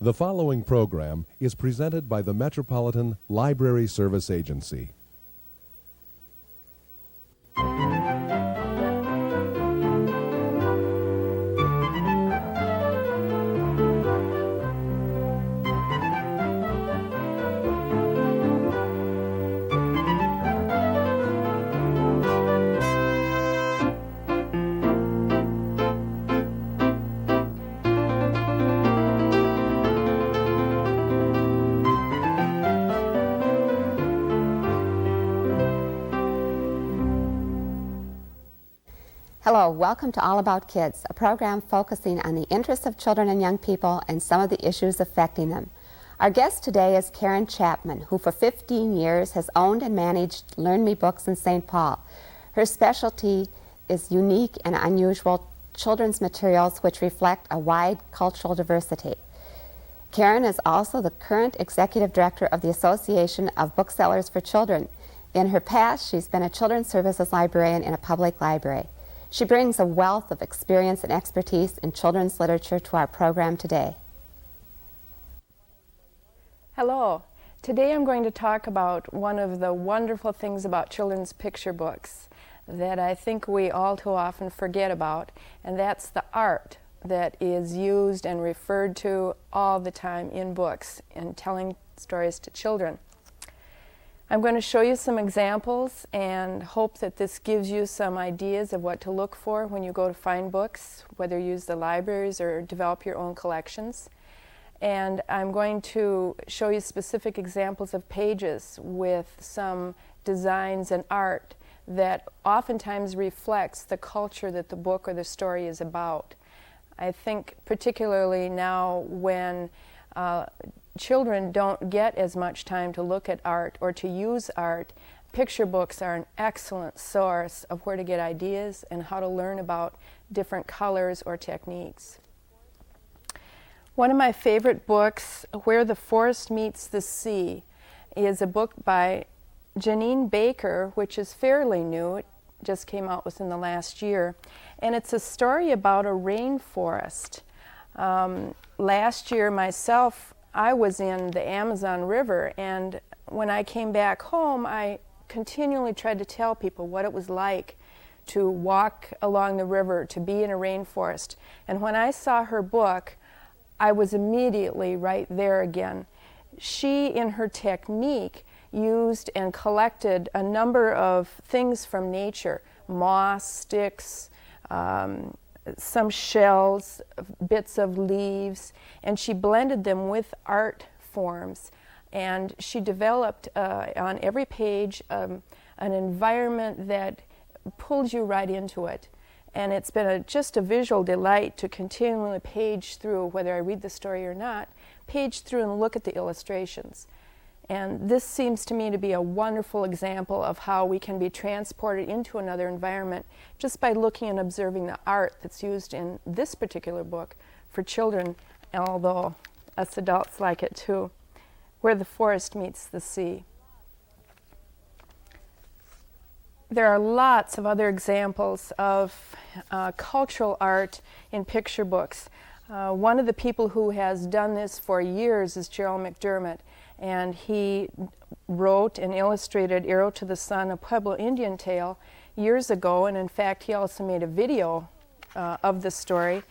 The following program is presented by the Metropolitan Library Service Agency. Hello, welcome to All About Kids, a program focusing on the interests of children and young people and some of the issues affecting them. Our guest today is Caron Chapman, who for 15 years has owned and managed Learn Me Books in St. Paul. Her specialty is unique and unusual children's materials which reflect a wide cultural diversity. Caron is also the current executive director of the Association of Booksellers for Children. In her past, she's been a children's services librarian in a public library. She brings a wealth of experience and expertise in children's literature to our program today. Hello. Today I'm going to talk about one of the wonderful things about children's picture books that I think we all too often forget about, and that's the art that is used and referred to all the time in books in telling stories to children. I'm going to show you some examples and hope that this gives you some ideas of what to look for when you go to find books, whether you use the libraries or develop your own collections. And I'm going to show you specific examples of pages with some designs and art that oftentimes reflects the culture that the book or the story is about. I think particularly now when children don't get as much time to look at art or to use art, picture books are an excellent source of where to get ideas and how to learn about different colors or techniques. One of my favorite books, Where the Forest Meets the Sea, is a book by Janine Baker, which is fairly new. It just came out within the last year. And it's a story about a rainforest. Last year myself, I was in the Amazon River, and when I came back home, I continually tried to tell people what it was like to walk along the river, to be in a rainforest. And when I saw her book, I was immediately right there again. She, in her technique, used and collected a number of things from nature, moss, sticks, some shells, bits of leaves, and she blended them with art forms. And she developed on every page an environment that pulled you right into it. And it's been just a visual delight to continually page through, whether I read the story or not, page through and look at the illustrations. And this seems to me to be a wonderful example of how we can be transported into another environment just by looking and observing the art that's used in this particular book for children, although us adults like it too. Where the Forest Meets the Sea. There are lots of other examples of cultural art in picture books. One of the people who has done this for years is Gerald McDermott, and he wrote and illustrated Arrow to the Sun, a Pueblo Indian tale, years ago, and in fact he also made a video of the story.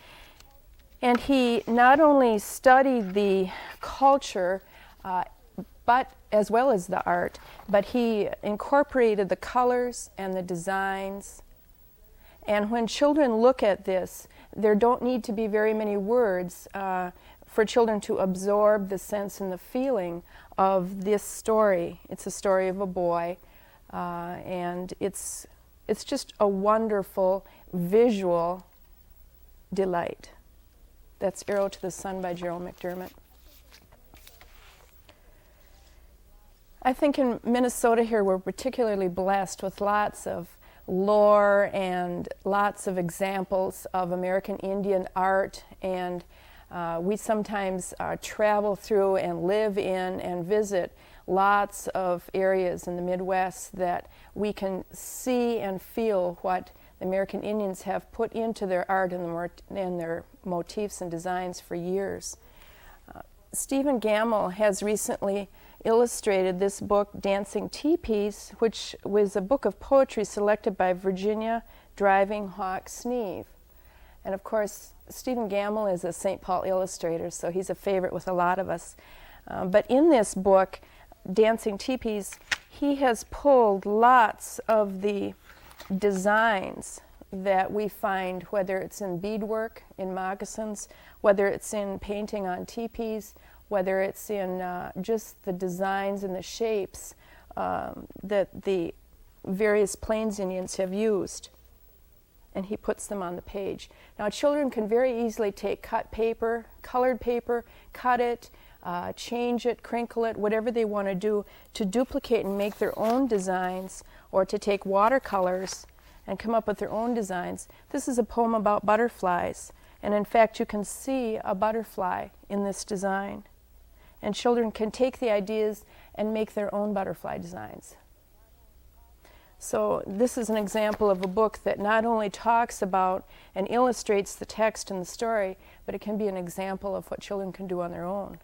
And he not only studied the culture, but as well as the art, but he incorporated the colors and the designs. And when children look at this, there don't need to be very many words for children to absorb the sense and the feeling of this story. It's a story of a boy, and it's just a wonderful visual delight. That's Arrow to the Sun by Gerald McDermott. I think in Minnesota here we're particularly blessed with lots of lore and lots of examples of American Indian art, and we sometimes travel through and live in and visit lots of areas in the Midwest that we can see and feel what the American Indians have put into their art and their motifs and designs for years. Stephen Gamel has recently illustrated this book, Dancing Teepees, which was a book of poetry selected by Virginia Driving Hawk Sneeve. And of course, Stephen Gamel is a St. Paul illustrator, so he's a favorite with a lot of us. But in this book, Dancing Teepees, he has pulled lots of the designs that we find, whether it's in beadwork, in moccasins, whether it's in painting on teepees, whether it's in just the designs and the shapes that the various Plains Indians have used. And he puts them on the page. Now, children can very easily take cut paper, colored paper, cut it, change it, crinkle it, whatever they want to do to duplicate and make their own designs, or to take watercolors and come up with their own designs. This is a poem about butterflies, and in fact you can see a butterfly in this design. And children can take the ideas and make their own butterfly designs. So this is an example of a book that not only talks about and illustrates the text and the story, but it can be an example of what children can do on their own.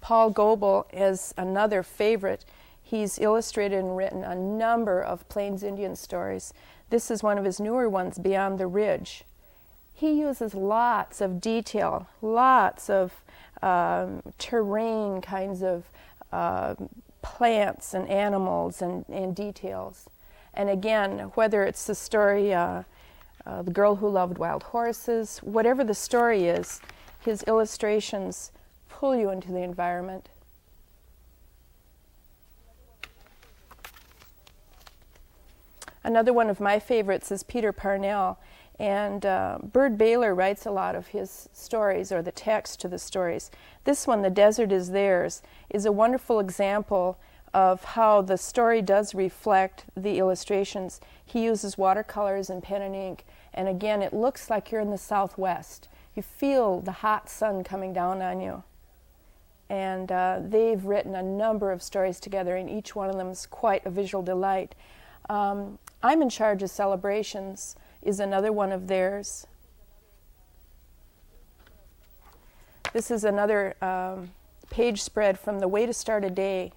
Paul Gobel is another favorite. He's illustrated and written a number of Plains Indian stories. This is one of his newer ones, Beyond the Ridge. He uses lots of detail, lots of terrain kinds of plants and animals and details. And again, whether it's the story, The Girl Who Loved Wild Horses, whatever the story is, his illustrations pull you into the environment. Another one of my favorites is Peter Parnell, and Byrd Baylor writes a lot of his stories, or the text to the stories. This one, The Desert Is Theirs, is a wonderful example of how the story does reflect the illustrations. He uses watercolors and pen and ink, and again, it looks like you're in the Southwest. You feel the hot sun coming down on you. And they've written a number of stories together, and each one of them is quite a visual delight. I'm in Charge of Celebrations is another one of theirs. This is another page spread from The Way to Start a Day.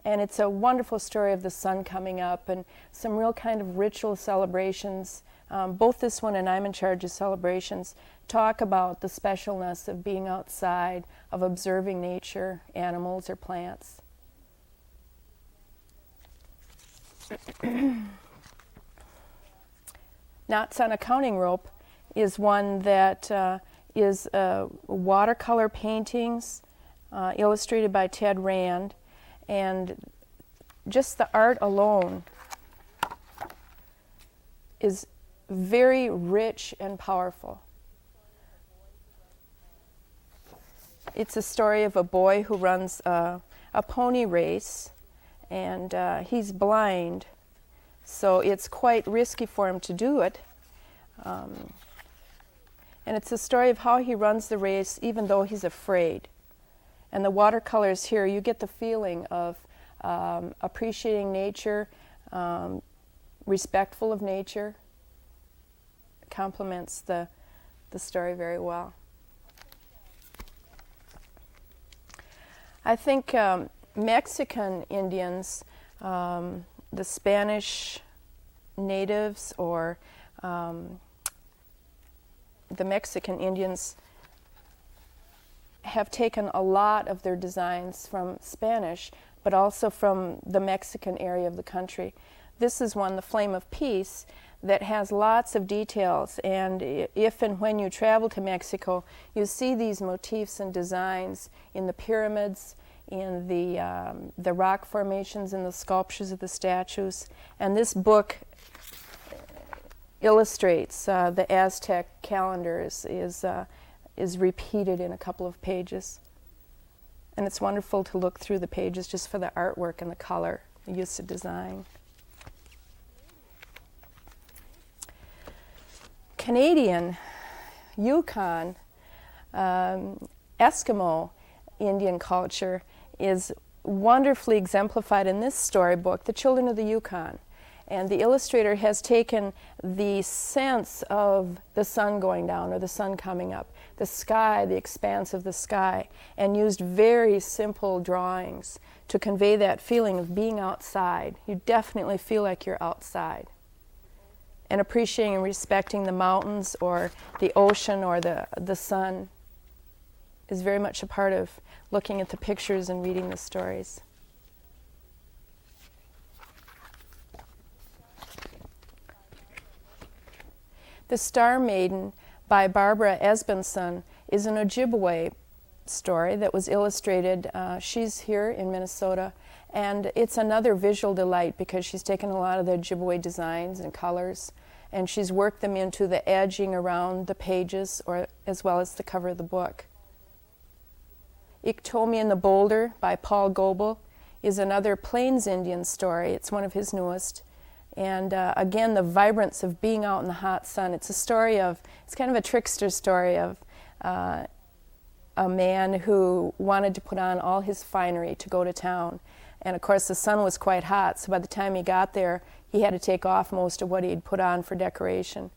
And it's a wonderful story of the sun coming up and some real kind of ritual celebrations. Both this one and I'm in Charge of Celebrations talk about the specialness of being outside, of observing nature, animals or plants. Knots on a Counting Rope is one that is watercolor paintings illustrated by Ted Rand, and just the art alone is very rich and powerful. It's a story of a boy who runs a pony race, and he's blind, so it's quite risky for him to do it. And it's a story of how he runs the race even though he's afraid. And the watercolors here, you get the feeling of appreciating nature, respectful of nature. It complements the story very well. I think Mexican Indians, the Spanish natives, or the Mexican Indians have taken a lot of their designs from Spanish, but also from the Mexican area of the country. This is one, The Flame of Peace, that has lots of details, and if and when you travel to Mexico, you see these motifs and designs in the pyramids, in the rock formations, in the sculptures of the statues. And this book illustrates the Aztec calendars, is repeated in a couple of pages. And it's wonderful to look through the pages just for the artwork and the color, the use of design. Canadian, Yukon, Eskimo Indian culture is wonderfully exemplified in this storybook, The Children of the Yukon. And the illustrator has taken the sense of the sun going down or the sun coming up, the sky, the expanse of the sky, and used very simple drawings to convey that feeling of being outside. You definitely feel like you're outside. And appreciating and respecting the mountains or the ocean or the sun is very much a part of looking at the pictures and reading the stories. The Star Maiden by Barbara Esbenson is an Ojibwe story that was illustrated. She's here in Minnesota, and it's another visual delight because she's taken a lot of the Ojibwe designs and colors, and she's worked them into the edging around the pages or as well as the cover of the book. Ektomi and the Boulder by Paul Gobel is another Plains Indian story. It's one of his newest. And again, the vibrance of being out in the hot sun. It's a story of, it's kind of a trickster story of a man who wanted to put on all his finery to go to town. And of course, the sun was quite hot, so by the time he got there, he had to take off most of what he'd put on for decoration.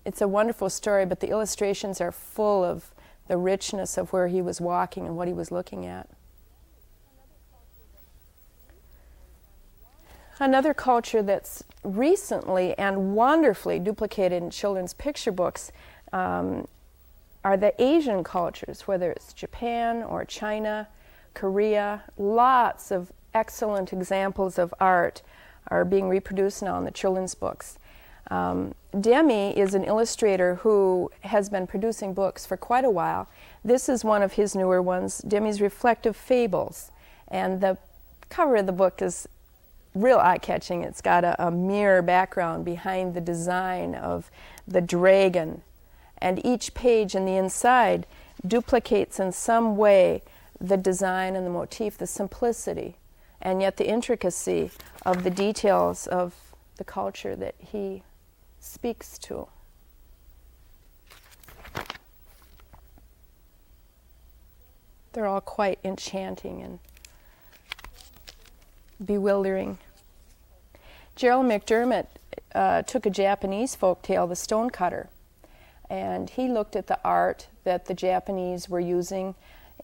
It's a wonderful story, but the illustrations are full of the richness of where he was walking and what he was looking at. Another culture that's recently and wonderfully duplicated in children's picture books are the Asian cultures, whether it's Japan or China, Korea. Lots of excellent examples of art are being reproduced now in the children's books. Demi is an illustrator who has been producing books for quite a while. This is one of his newer ones, Demi's Reflective Fables. And the cover of the book is real eye-catching. It's got a mirror background behind the design of the dragon. And each page in the inside duplicates in some way the design and the motif, the simplicity, and yet the intricacy of the details of the culture that he speaks to. They're all quite enchanting and bewildering. Gerald McDermott took a Japanese folktale, The Stonecutter, and he looked at the art that the Japanese were using,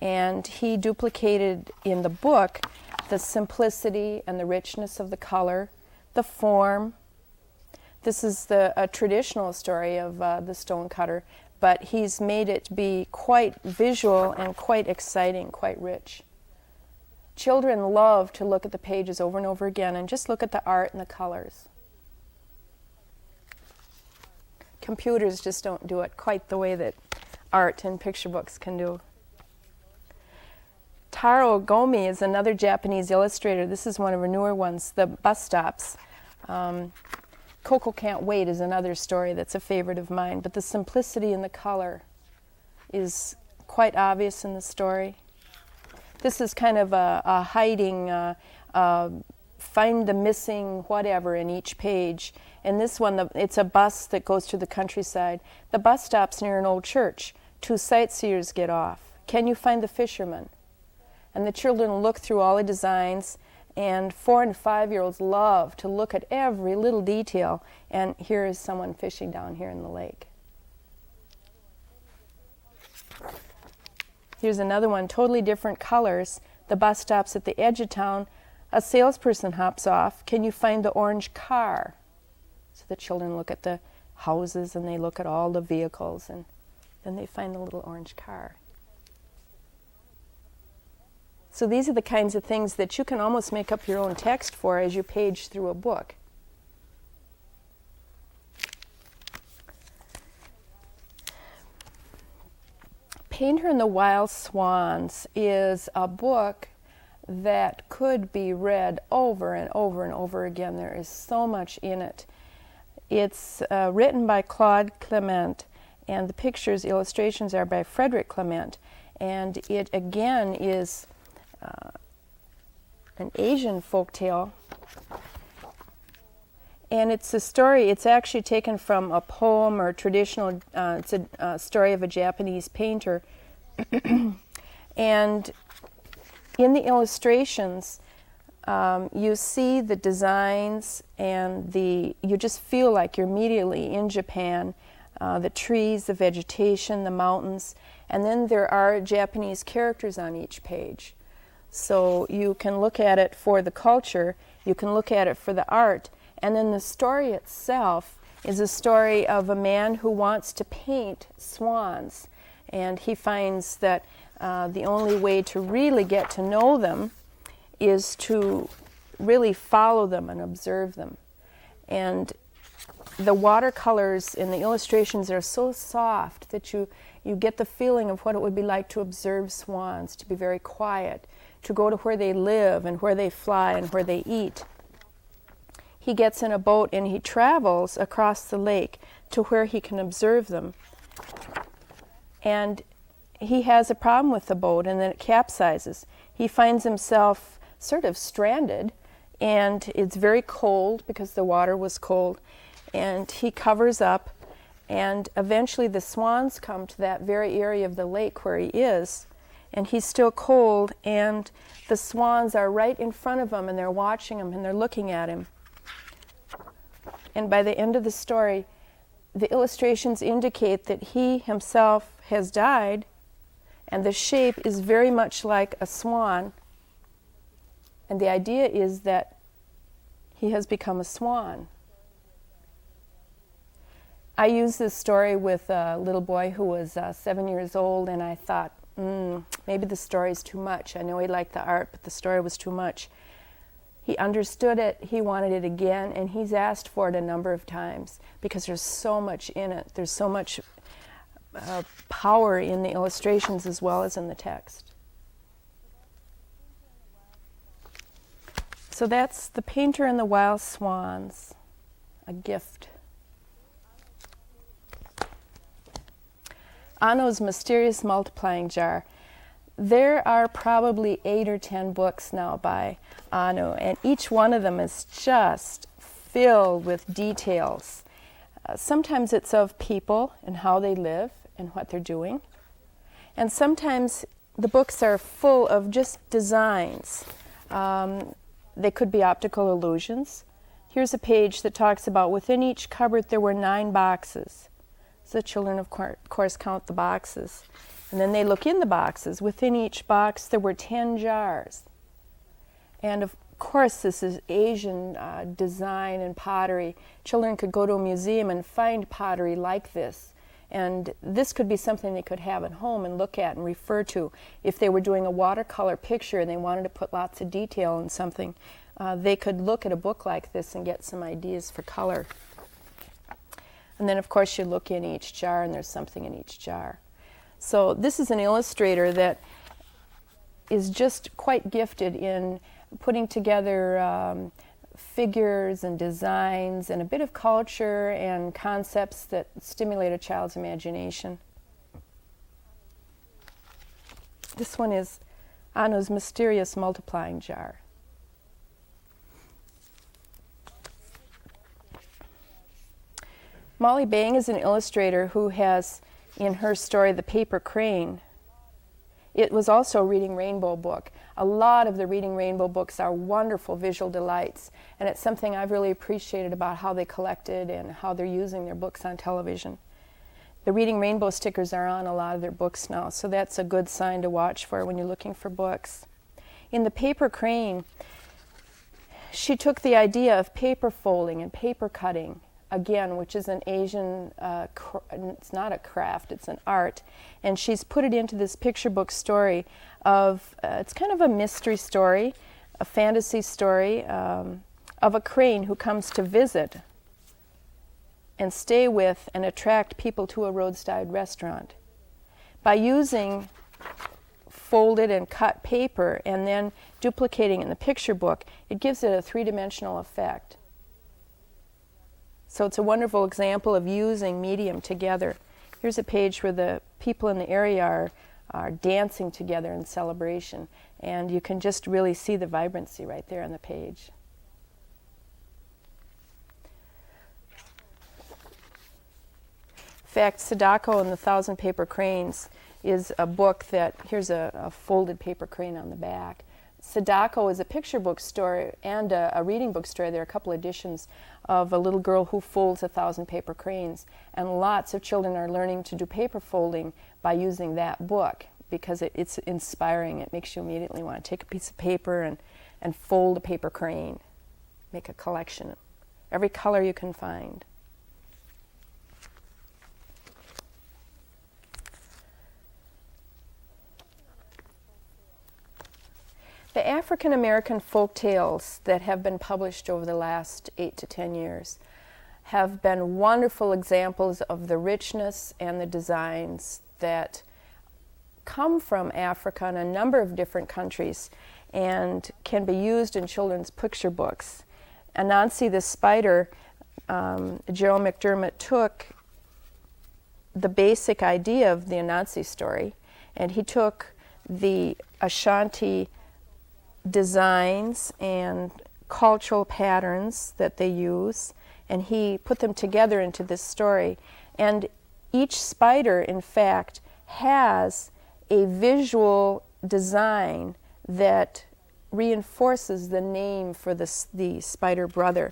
and he duplicated in the book the simplicity and the richness of the color, the form. This is a traditional story of the stonecutter, but he's made it be quite visual and quite exciting, quite rich. Children love to look at the pages over and over again and just look at the art and the colors. Computers just don't do it quite the way that art and picture books can do. Taro Gomi is another Japanese illustrator. This is one of her newer ones, The Bus Stops. Coco Can't Wait is another story that's a favorite of mine, but the simplicity in the color is quite obvious in the story. This is kind of a hiding, find the missing whatever in each page. And this one, it's a bus that goes to the countryside. The bus stops near an old church. 2 sightseers get off. Can you find the fisherman? And the children look through all the designs, and 4- and 5-year-olds love to look at every little detail. And here is someone fishing down here in the lake. Here's another one, totally different colors. The bus stops at the edge of town. A salesperson hops off. Can you find the orange car? So the children look at the houses and they look at all the vehicles, and then they find the little orange car. So these are the kinds of things that you can almost make up your own text for as you page through a book. Painter and the Wild Swans is a book that could be read over and over and over again. There is so much in it. It's written by Claude Clement, and the pictures, illustrations are by Frederick Clement. And it again is an Asian folktale. And it's a story, it's actually taken from a poem or traditional, it's a story of a Japanese painter. And in the illustrations, you see the designs and you just feel like you're immediately in Japan. The trees, the vegetation, the mountains, and then there are Japanese characters on each page. So you can look at it for the culture, you can look at it for the art, and then the story itself is a story of a man who wants to paint swans. And he finds that the only way to really get to know them is to really follow them and observe them. And the watercolors in the illustrations are so soft that you get the feeling of what it would be like to observe swans, to be very quiet, to go to where they live and where they fly and where they eat. He gets in a boat and he travels across the lake to where he can observe them. And he has a problem with the boat, and then it capsizes. He finds himself sort of stranded, and it's very cold because the water was cold. And he covers up, and eventually the swans come to that very area of the lake where he is, and he's still cold, and the swans are right in front of him, and they're watching him, and they're looking at him. And by the end of the story, the illustrations indicate that he himself has died, and the shape is very much like a swan. And the idea is that he has become a swan. I used this story with a little boy who was 7 years old, and I thought, maybe the story's too much. I know he liked the art, but the story was too much. He understood it, he wanted it again, and he's asked for it a number of times because there's so much in it. There's so much power in the illustrations as well as in the text. So that's The Painter and the Wild Swans, a gift. Anno's Mysterious Multiplying Jar. There are probably 8 or 10 books now by Anno, and each one of them is just filled with details. Sometimes it's of people and how they live and what they're doing. And sometimes the books are full of just designs. They could be optical illusions. Here's a page that talks about within each cupboard there were 9 boxes. So the children, of course, count the boxes. And then they look in the boxes. Within each box there were 10 jars. And of course this is Asian design and pottery. Children could go to a museum and find pottery like this. And this could be something they could have at home and look at and refer to. If they were doing a watercolor picture and they wanted to put lots of detail in something, they could look at a book like this and get some ideas for color. And then of course you look in each jar and there's something in each jar. So this is an illustrator that is just quite gifted in putting together figures and designs and a bit of culture and concepts that stimulate a child's imagination. This one is Anno's Mysterious Multiplying Jar. Molly Bang is an illustrator who has, in her story, The Paper Crane. It was also a Reading Rainbow book. A lot of the Reading Rainbow books are wonderful visual delights, and it's something I've really appreciated about how they collected and how they're using their books on television. The Reading Rainbow stickers are on a lot of their books now, so that's a good sign to watch for when you're looking for books. In The Paper Crane, she took the idea of paper folding and paper cutting, again, which is an Asian, it's not a craft, it's an art, and she's put it into this picture book story of, it's kind of a mystery story, a fantasy story of a crane who comes to visit and stay with and attract people to a roadside restaurant. By using folded and cut paper and then duplicating in the picture book, it gives it a three-dimensional effect. So it's a wonderful example of using medium together. Here's a page where the people in the area are dancing together in celebration, and you can just really see the vibrancy right there on the page. In fact, Sadako and the Thousand Paper Cranes is a book that, here's a folded paper crane on the back, Sadako is a picture book store and a reading book store. There are a couple editions of A Little Girl Who Folds 1,000 Paper Cranes, and lots of children are learning to do paper folding by using that book because it's inspiring. It makes you immediately want to take a piece of paper and fold a paper crane, make a collection, every color you can find. The African American folk tales that have been published over the last 8 to 10 years have been wonderful examples of the richness and the designs that come from Africa in a number of different countries and can be used in children's picture books. Anansi the spider, Gerald McDermott took the basic idea of the Anansi story, and he took the Ashanti designs and cultural patterns that they use, and he put them together into this story. And each spider, in fact, has a visual design that reinforces the name for the spider brother.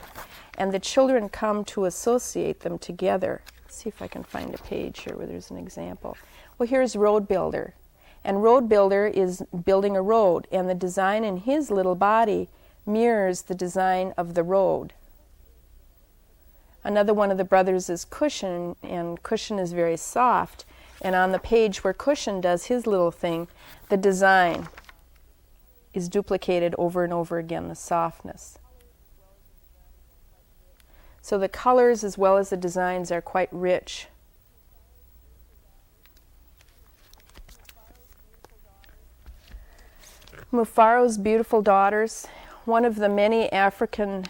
And the children come to associate them together. Let's see if I can find a page here where there's an example. Well, here's Road Builder. And Road Builder is building a road, and the design in his little body mirrors the design of the road. Another one of the brothers is Cushion, and Cushion is very soft. And on the page where Cushion does his little thing, the design is duplicated over and over again, the softness. So the colors as well as the designs are quite rich. Mufaro's Beautiful Daughters, one of the many African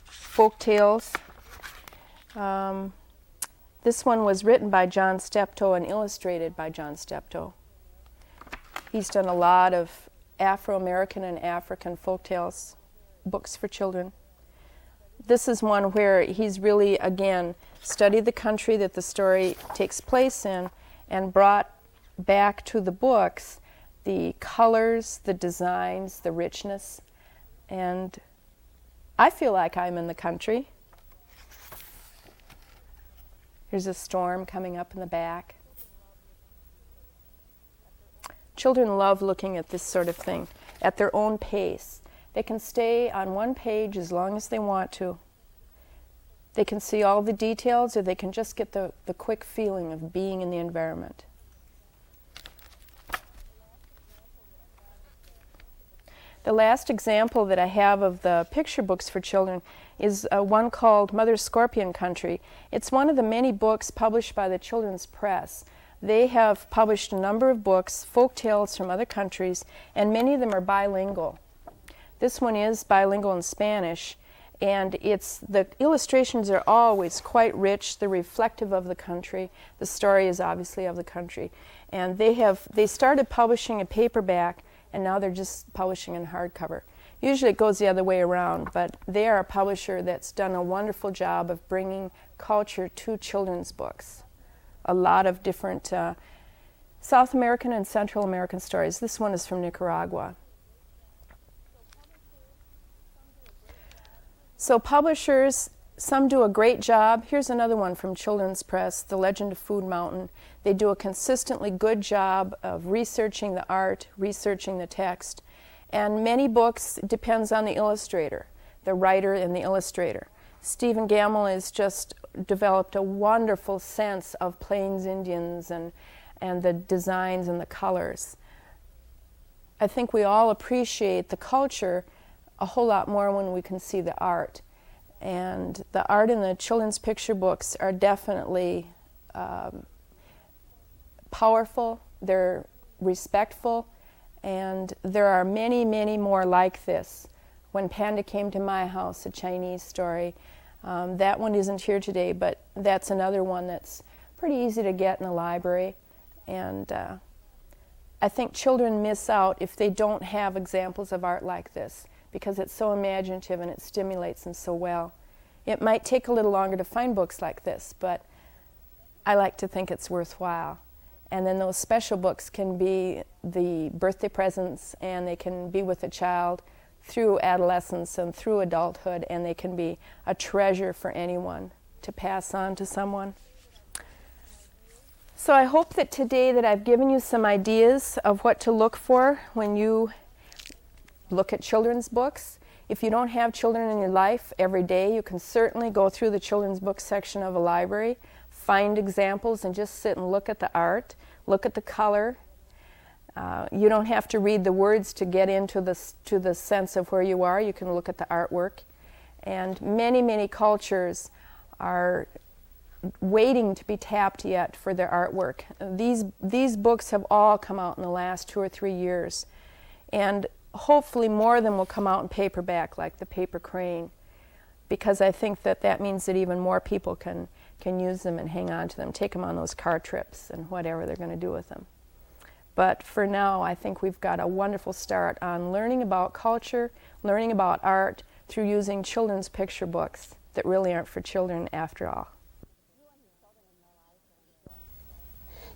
folk tales. This one was written by John Steptoe and illustrated by John Steptoe. He's done a lot of Afro-American and African folk tales, books for children. This is one where he's really, again, studied the country that the story takes place in and brought back to the books the colors, the designs, the richness, and I feel like I'm in the country. There's a storm coming up in the back. Children love looking at this sort of thing at their own pace. They can stay on one page as long as they want to. They can see all the details, or they can just get the quick feeling of being in the environment. The last example that I have of the picture books for children is one called Mother Scorpion Country. It's one of the many books published by the Children's Press. They have published a number of books, folk tales from other countries, and many of them are bilingual. This one is bilingual in Spanish, and the illustrations are always quite rich. They're reflective of the country. The story is obviously of the country. And they started publishing a paperback, and now they're just publishing in hardcover. Usually it goes the other way around, but they are a publisher that's done a wonderful job of bringing culture to children's books. A lot of different South American and Central American stories. This one is from Nicaragua. So publishers, some do a great job. Here's another one from Children's Press, The Legend of Food Mountain. They do a consistently good job of researching the art, researching the text. And many books depends on the illustrator, the writer and the illustrator. Stephen Gamel has just developed a wonderful sense of Plains Indians and the designs and the colors. I think we all appreciate the culture a whole lot more when we can see the art. And the art in the children's picture books are definitely powerful, they're respectful, and there are many, many more like this. When Panda Came to My House, a Chinese story, that one isn't here today, but that's another one that's pretty easy to get in the library. And I think children miss out if they don't have examples of art like this, because it's so imaginative and it stimulates them so well. It might take a little longer to find books like this, but I like to think it's worthwhile. And then those special books can be the birthday presents, and they can be with a child through adolescence and through adulthood, and they can be a treasure for anyone to pass on to someone. So I hope that today that I've given you some ideas of what to look for when you look at children's books. If you don't have children in your life every day, you can certainly go through the children's book section of a library, find examples, and just sit and look at the art, look at the color. You don't have to read the words to get into the sense of where you are. You can look at the artwork. And many, many cultures are waiting to be tapped yet for their artwork. These books have all come out in the last 2 or 3 years. And hopefully more of them will come out in paperback, like the Paper Crane, because I think that means that even more people can use them and hang on to them, take them on those car trips and whatever they're going to do with them. But for now, I think we've got a wonderful start on learning about culture, learning about art through using children's picture books that really aren't for children after all.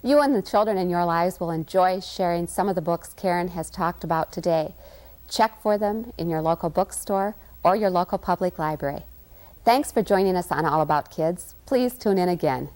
You and the children in your lives will enjoy sharing some of the books Caron has talked about today. Check for them in your local bookstore or your local public library. Thanks for joining us on All About Kids. Please tune in again.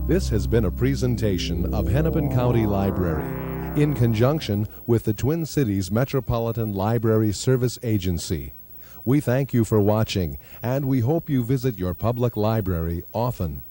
This has been a presentation of Hennepin County Library in conjunction with the Twin Cities Metropolitan Library Service Agency. We thank you for watching, and we hope you visit your public library often.